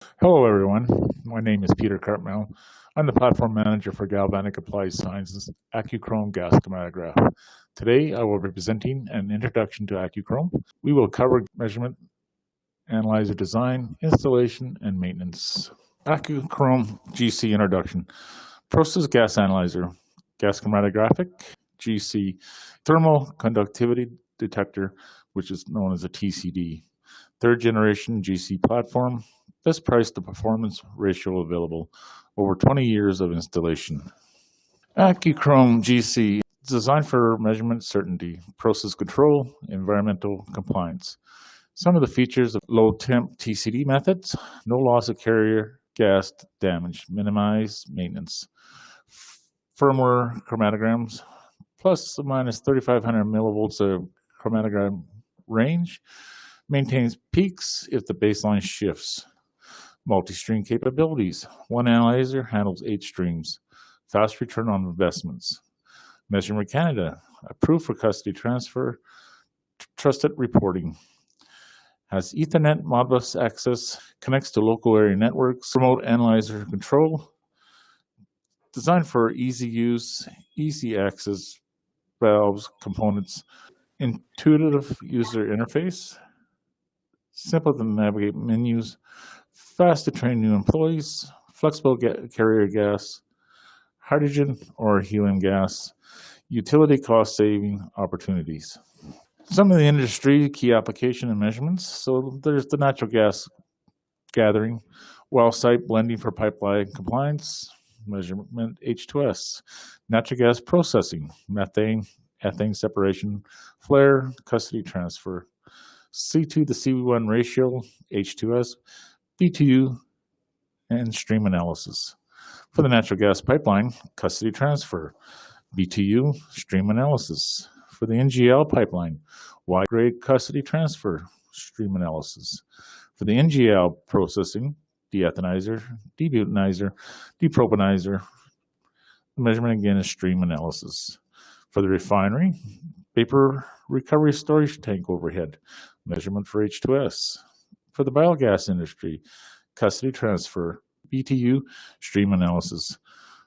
Hello, everyone. My name is Peter Cartmel. I'm the platform manager for Galvanic Applied Sciences AccuChrome Gas Chromatography. Today, I will be presenting an introduction to AccuChrome. We will cover measurement, analyzer design, installation, and maintenance. AccuChrome GC Introduction. Process gas analyzer, gas chromatographic, GC, thermal conductivity detector, which is known as a TCD. Third generation GC platform, best price to performance ratio available, over 20 years of installation. AccuChrome GC, designed for measurement certainty, process control, environmental compliance. Some of the features of low temp TCD methods: no loss of carrier gas damage, minimize maintenance. Firmware chromatograms, plus or minus 3,500 millivolts of chromatogram range, maintains peaks if the baseline shifts. Multi-stream capabilities. One analyzer handles 8 streams. Fast return on investments. Measurement Canada, approved for custody transfer, trusted reporting. Has Ethernet Modbus access, connects to local area networks, remote analyzer control. Designed for easy use, easy access, valves, components, intuitive user interface, simple to navigate menus, fast to train new employees, flexible carrier gas, hydrogen or helium gas, utility cost saving opportunities. Some of the industry key application and measurements. So there's the natural gas gathering, well site blending for pipeline compliance, measurement H2S, natural gas processing, methane, ethane separation, flare, custody transfer, C2 to C1 ratio, H2S, BTU, and stream analysis. For the natural gas pipeline, custody transfer, BTU, stream analysis. For the NGL pipeline, Y-grade custody transfer, stream analysis. For the NGL processing, deethanizer, debutanizer, depropanizer, the measurement again is stream analysis. For the refinery, vapor recovery storage tank overhead, measurement for H2S. For the biogas industry, custody transfer, BTU, stream analysis.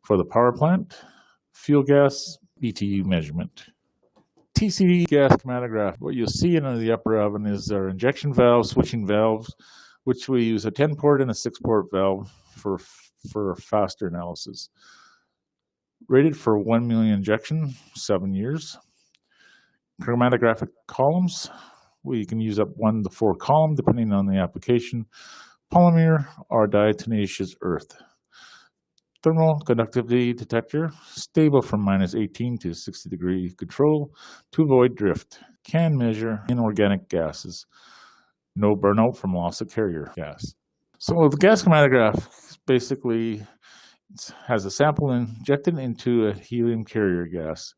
For the power plant, fuel gas, BTU measurement. TCD Gas Chromatography. What you'll see in the upper oven is our injection valves, switching valves, which we use a 10-port and a 6-port valve for faster analysis. Rated for 1 million injection, 7 years. Chromatographic columns, we can use up 1 to 4 column depending on the application. Polymer or diatomaceous earth. Thermal conductivity detector, stable from minus 18 to 60 degree control to avoid drift. Can measure inorganic gases. No burnout from loss of carrier gas. So the gas chromatograph basically has a sample injected into a helium carrier gas.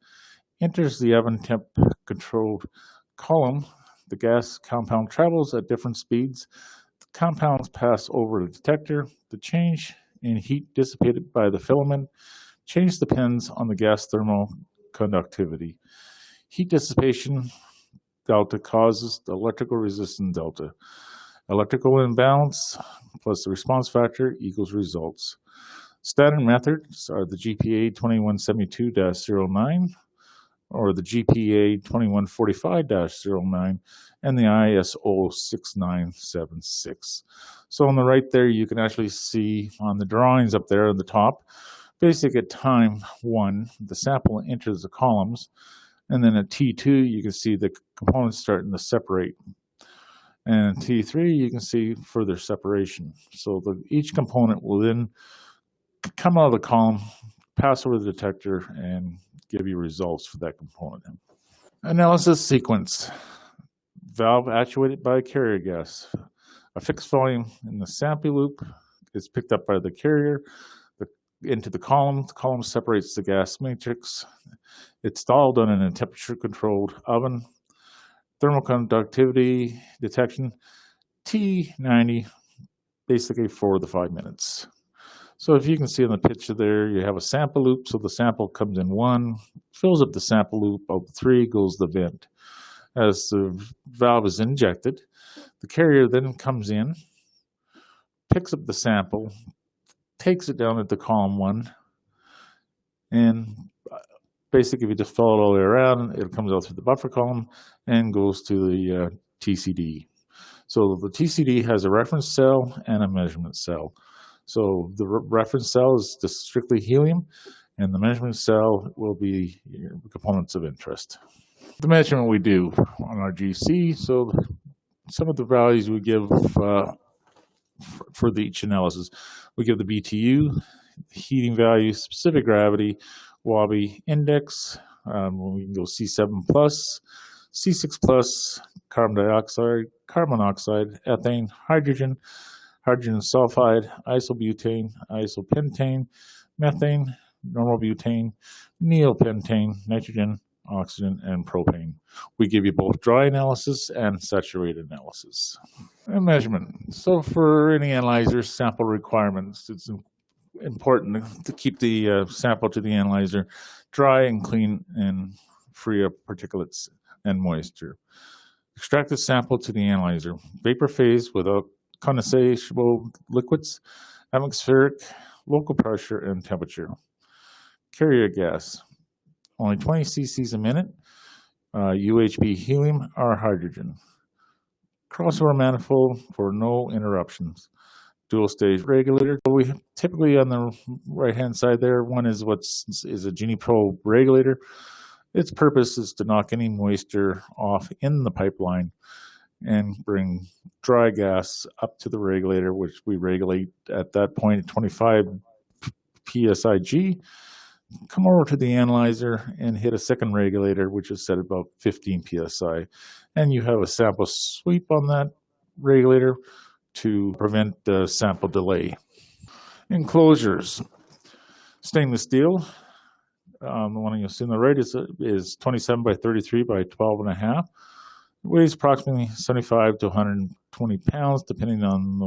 Enters the oven temp controlled column. The gas compound travels at different speeds. The compounds pass over the detector. The change in heat dissipated by the filament change depends on the gas thermal conductivity. Heat dissipation delta causes the electrical resistance delta. Electrical imbalance plus the response factor equals results. Standard methods are the GPA 2172-09 or the GPA 2145-09 and the ISO 6976. So on the right there, you can actually see on the drawings up there on the top, basic at time 1, the sample enters the columns, and then at T2, you can see the components starting to separate. And at T3, you can see further separation. So each component will then come out of the column, pass over the detector, and give you results for that component. Analysis sequence. Valve actuated by carrier gas. A fixed volume in the sample loop is picked up by the carrier into the column. The column separates the gas matrix. It's all done in a temperature-controlled oven. Thermal conductivity detection, T90, basically 4 to 5 minutes. So if you can see in the picture there, you have a sample loop. So the sample comes in 1, fills up the sample loop, out 3 goes the vent. As the valve is injected, the carrier then comes in, picks up the sample, takes it down into column 1, and basically, if you just follow it all the way around, it comes out through the buffer column and goes to the TCD. So the TCD has a reference cell and a measurement cell. So the reference cell is just strictly helium, and the measurement cell will be components of interest. The measurement we do on our GC, so some of the values we give for each analysis. We give the BTU, heating value, specific gravity, Wabi index. We can go C7 plus, C6 plus, carbon dioxide, carbon monoxide, ethane, hydrogen, hydrogen sulfide, isobutane, isopentane, methane, normal butane, neopentane, nitrogen, oxygen, and propane. We give you both dry analysis and saturated analysis. And measurement. So for any analyzer sample requirements, it's important to keep the sample to the analyzer dry and clean and free of particulates and moisture. Extract the sample to the analyzer. Vapor phase without condensable liquids, atmospheric, local pressure, and temperature. Carrier gas. Only 20 cc's a minute. UHB helium or hydrogen. Crossover manifold for no interruptions. Dual stage regulator. So we typically on the right hand side there, one is is a Genie Pro regulator. Its purpose is to knock any moisture off in the pipeline and bring dry gas up to the regulator, which we regulate at that point at 25 psig. Come over to the analyzer and hit a second regulator, which is set at about 15 psi. And you have a sample sweep on that regulator to prevent the sample delay. Enclosures. Stainless steel. The one you'll see on the right is 27 by 33 by 12.5. It weighs approximately 75 to 120 pounds, depending on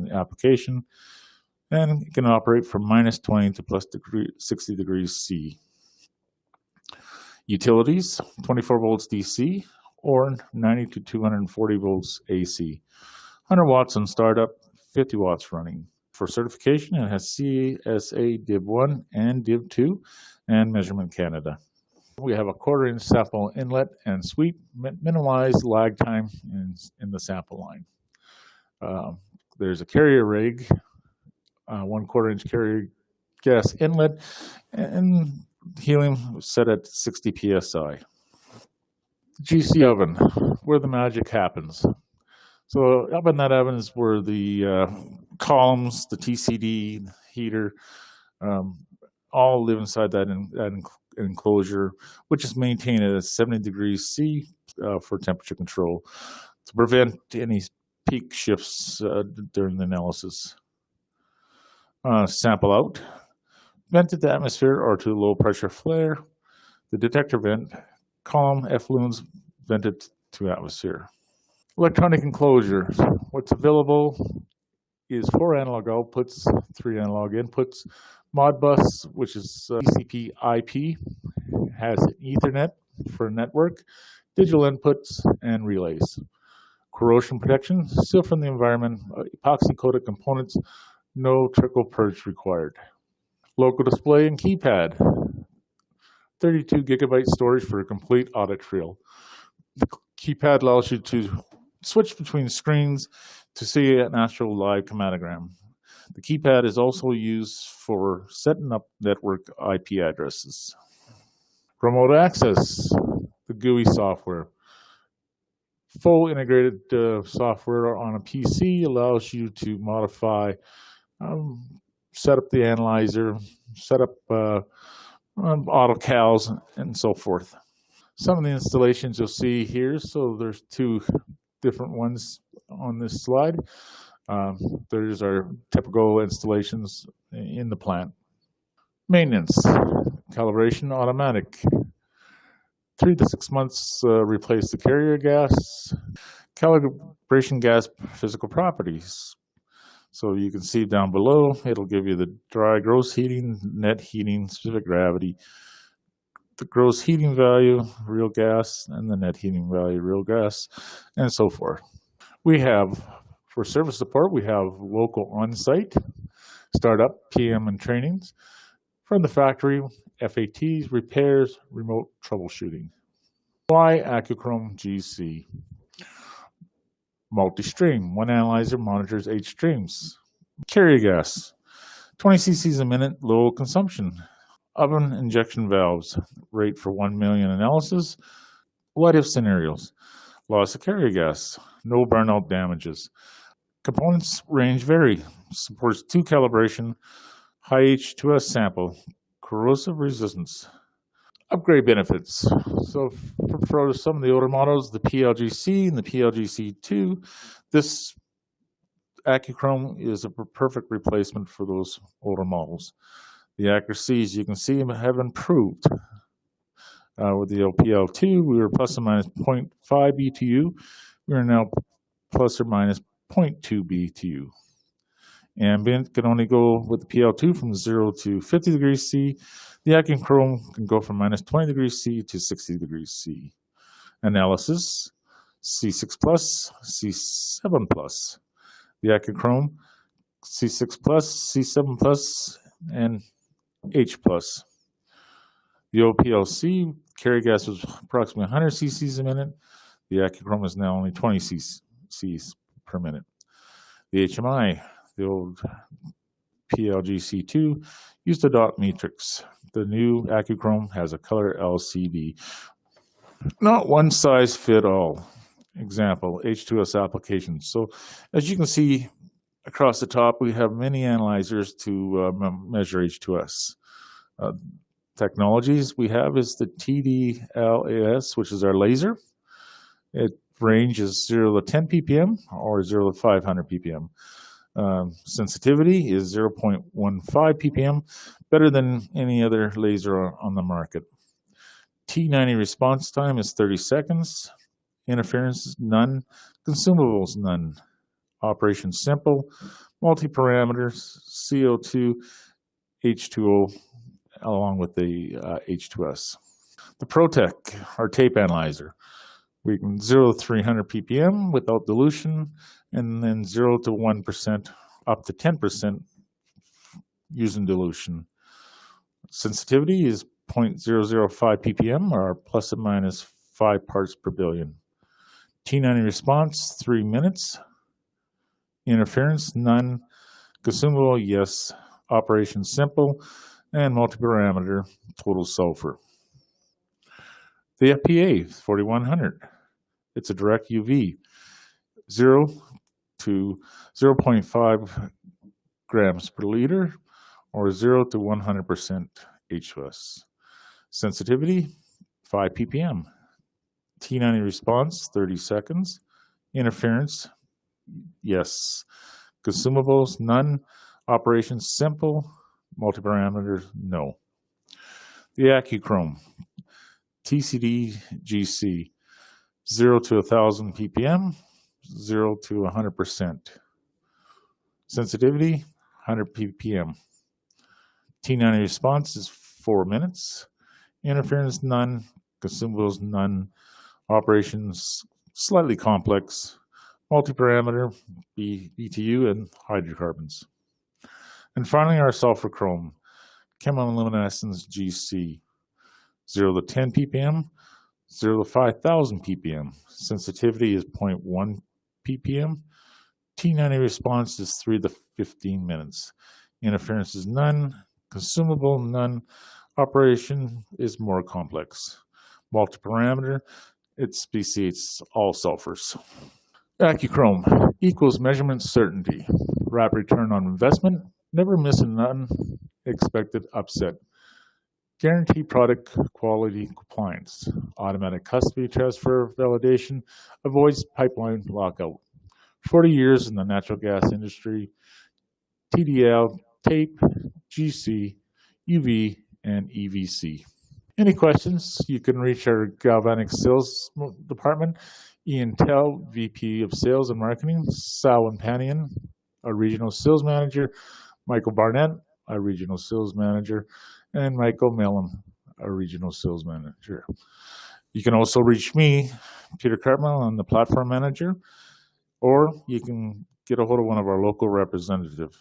the application. And it can operate from minus 20 to plus 60 degrees C. Utilities, 24 volts DC or 90 to 240 volts AC. 100 watts on startup, 50 watts running. For certification, it has CSA Div 1 and Div 2 and Measurement Canada. We have a 1/4 inch sample inlet and sweep, minimize lag time in the sample line. There's a carrier rig, 1/4 inch carrier gas inlet, and helium set at 60 psi. GC oven, where the magic happens. So up in that oven is where the columns, the TCD heater, all live inside that enclosure, which is maintained at 70 degrees C for temperature control to prevent any peak shifts during the analysis. Sample out, vented to atmosphere or to low pressure flare. The detector vent, column effluents vented to atmosphere. Electronic enclosures. What's available is 4 analog outputs, 3 analog inputs. Modbus, which is TCP IP, has Ethernet for network, digital inputs, and relays. Corrosion protection, still from the environment, epoxy-coated components, no trickle purge required. Local display and keypad. 32 gigabyte storage for a complete audit trail. The keypad allows you to switch between screens to see an actual live chromatogram. The keypad is also used for setting up network IP addresses. Remote access, the GUI software. Full integrated software on a PC allows you to modify, set up the analyzer, set up AutoCals, and so forth. Some of the installations you'll see here, so there's 2 different ones on this slide. There's our typical installations in the plant. Maintenance, calibration automatic. 3 to 6 months replace the carrier gas. Calibration gas physical properties. So you can see down below, it'll give you the dry gross heating, net heating, specific gravity, the gross heating value, real gas, and the net heating value, real gas, and so forth. We have, For service support, we have local on-site, startup, PM, and trainings. From the factory, FATs, repairs, remote troubleshooting. Why AccuChrome GC? Multi-stream. One analyzer monitors 8 streams. Carrier gas. 20 cc's a minute, low consumption. Oven injection valves. Rate for 1 million analysis. What if scenarios? Loss of carrier gas. No burnout damages. Components range vary. Supports 2 calibration. High H2S sample. Corrosive resistance. Upgrade benefits. So for some of the older models, the PLGC and the PLGC2, this AccuChrome is a perfect replacement for those older models. The accuracies, you can see, have improved. With the LPL2, we were plus or minus 0.5 BTU. We are now plus or minus 0.2 BTU. Ambient can only go with the PL2 from 0 to 50 degrees C. The AccuChrome can go from minus 20 degrees C to 60 degrees C. Analysis, C6+, C7+. The AccuChrome, C6+, C7+, and H+. The OPLC, carrier gas was approximately 100 cc's a minute. The AccuChrome is now only 20 cc's per minute. The HMI, the old PLGC2, used a dot matrix. The new AccuChrome has a color LCD. Not one size fit all. Example, H2S applications. So as you can see across the top, we have many analyzers to measure H2S. Technologies we have is the TDLAS, which is our laser. It ranges 0 to 10 ppm or 0 to 500 ppm. Sensitivity is 0.15 ppm, better than any other laser on the market. T90 response time is 30 seconds. Interference, none. Consumables, none. Operation simple. Multi-parameters, CO2, H2O, along with the H2S. The ProTech, our tape analyzer. We can 0 to 300 ppm without dilution, and then 0 to 1%, up to 10% using dilution. Sensitivity is 0.005 ppm, or plus or minus 5 parts per billion. T90 response, 3 minutes. Interference, none. Consumable, yes. Operation simple. And multi-parameter, total sulfur. The FPA, 4100. It's a direct UV. 0 to 0.5 grams per liter, or 0 to 100% H2S. Sensitivity, 5 ppm. T90 response, 30 seconds. Interference, yes. Consumables, none. Operation simple. Multi-parameters, no. The AccuChrome TCD GC, 0 to 1000 ppm, 0 to 100%. Sensitivity, 100 ppm. T90 response is 4 minutes. Interference, none. Consumables, none. Operations, slightly complex. Multi-parameter, BTU, and hydrocarbons. And finally, our sulfur chrome, chemiluminescence GC, 0 to 10 ppm, 0 to 5000 ppm. Sensitivity is 0.1 ppm. T90 response is 3 to 15 minutes. Interference is none. Consumable, none. Operation is more complex. Multi-parameter, it's BCH, all sulfurs. AccuChrome equals measurement certainty. Rapid return on investment. Never miss an unexpected upset. Guarantee product quality compliance. Automatic custody transfer validation. Avoids pipeline lockout. 40 years in the natural gas industry. TDL, tape, GC, UV, and EVC. Any questions? You can reach our Galvanic sales department. Ian Tell, VP of Sales and Marketing. Sal Panian, our Regional Sales Manager. Michael Barnett, our Regional Sales Manager. And Michael Mellon, our Regional Sales Manager. You can also reach me, Peter Cartmel, I'm the Platform Manager. Or you can get a hold of one of our local representatives.